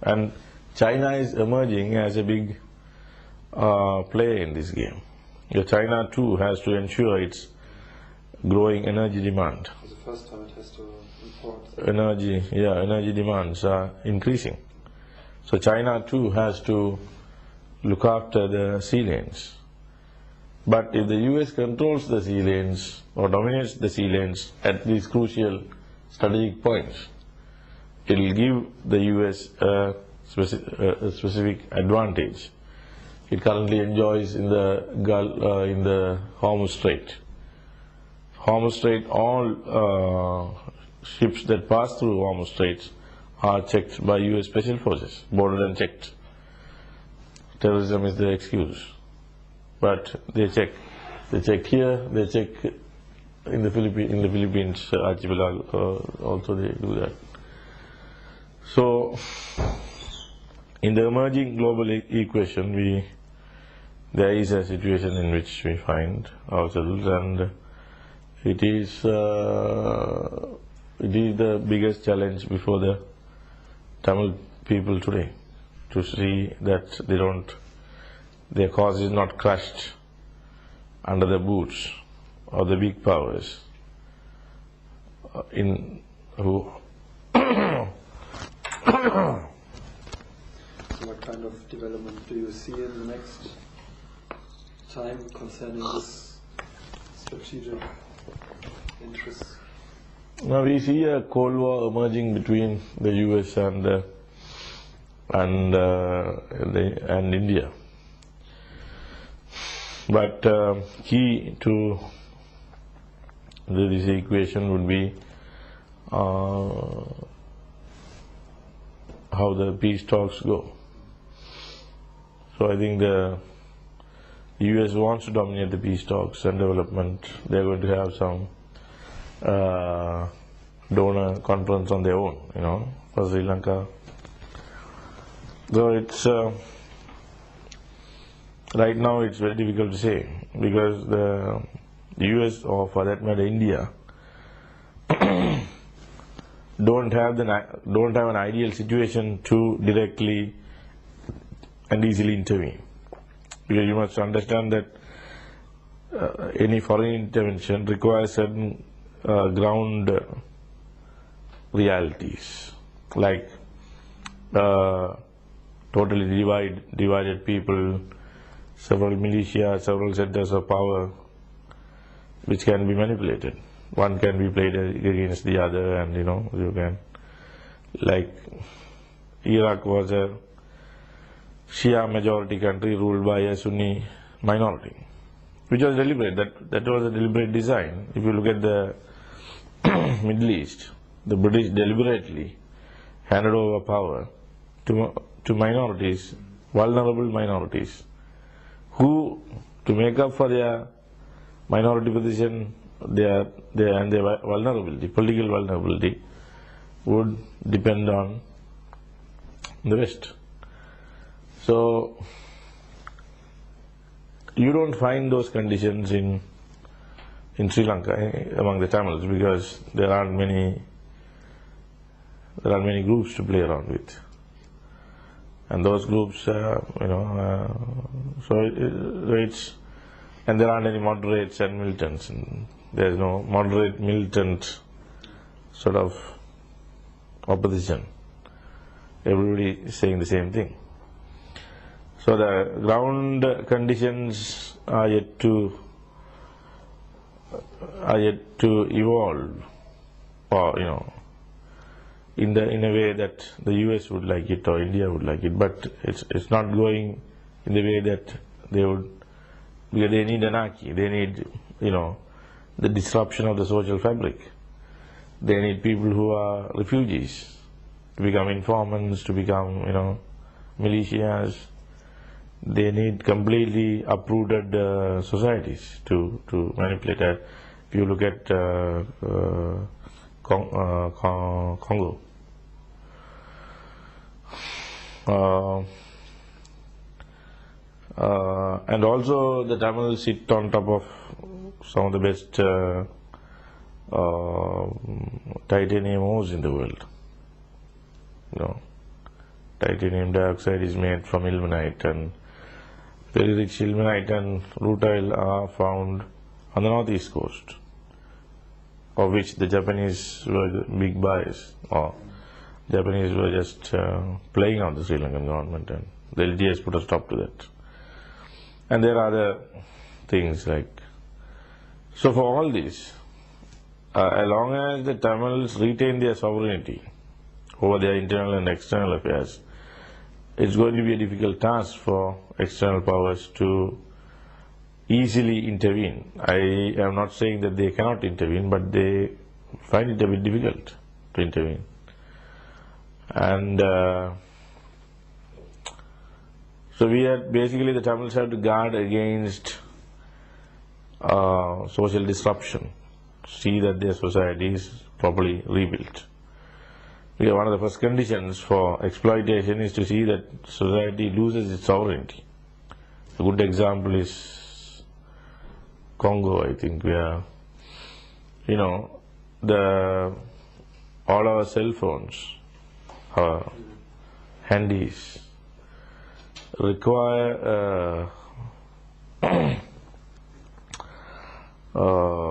And China is emerging as a big player in this game. China too has to ensure its growing energy demand. For the first time it has to import. Energy demands are increasing. So China too has to look after the sea lanes. But if the US controls the sea lanes or dominates the sea lanes at these crucial strategic points, it will give the US a specific advantage. It currently enjoys in the in the Hormuz Strait. Hormuz Strait, all ships that pass through Hormuz Straits are checked by US Special Forces, boarded and checked. Terrorism is the excuse, but they check. They check here, they check in the Philippines archipelago, also they do that. So, in the emerging global equation, there is a situation in which we find ourselves, and it is the biggest challenge before the Tamil people today, to see that their cause is not crushed under the boots of the big powers who So what kind of development do you see in the next time concerning this strategic interests? Now we see a Cold War emerging between the US and India. But key to this equation would be how the peace talks go. So I think the US wants to dominate the peace talks and development. They're going to have some donor conference on their own, for Sri Lanka. So it's right now it's very difficult to say, because the US, or for that matter India, don't have an ideal situation to directly and easily intervene. Because you must understand that any foreign intervention requires certain ground realities, like totally divided people, several militia, several centers of power, which can be manipulated. One can be played against the other, and you can, like Iraq was a Shia majority country ruled by a Sunni minority, which was deliberate. That was a deliberate design. If you look at the Middle East, the British deliberately handed over power to minorities, vulnerable minorities, who, to make up for their minority position, their vulnerability, political vulnerability, would depend on the West. So you don't find those conditions in Sri Lanka among the Tamils, because there aren't many groups to play around with, and those groups, and there aren't any moderates and militants, and there's no moderate militant sort of opposition. Everybody is saying the same thing. So the ground conditions are yet to evolve, or in a way that the US would like it or India would like it, but it's not going in the way that they would, because they need anarchy. They need the disruption of the social fabric. They need people who are refugees to become informants, to become militias. They need completely uprooted societies to manipulate that. If you look at Congo, and also the Tamils sit on top of some of the best titanium ores in the world. Titanium dioxide is made from ilmenite, and very rich ilmenite and rutile are found on the northeast coast, of which the Japanese were the big buyers, or Japanese were just playing out the Sri Lankan government, and the LTS put a stop to that. And there are other things like, so for all this, as long as the Tamils retain their sovereignty over their internal and external affairs, it's going to be a difficult task for external powers to easily intervene. I am not saying that they cannot intervene, but they find it a bit difficult to intervene. And so we had basically, the Tamils have to guard against social disruption, see that their society is properly rebuilt. Because one of the first conditions for exploitation is to see that society loses its sovereignty. A good example is Congo, I think, where, all our cell phones, our handies, require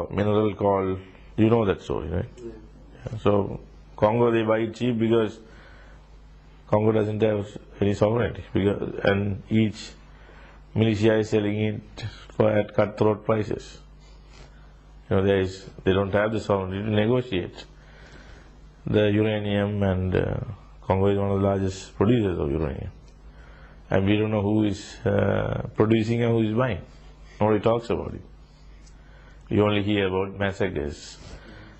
mineral called, you know that story, right? Yeah. So Congo, they buy it cheap because Congo doesn't have any sovereignty, and each militia is selling it at cutthroat prices. They don't have the sovereignty to negotiate the uranium, and Congo is one of the largest producers of uranium. And we don't know who is producing and who is buying. Nobody talks about it. You only hear about massacres.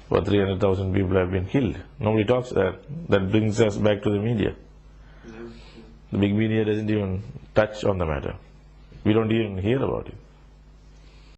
About 300,000 people have been killed. Nobody talks that. That brings us back to the media. The big media doesn't even touch on the matter. We don't even hear about it.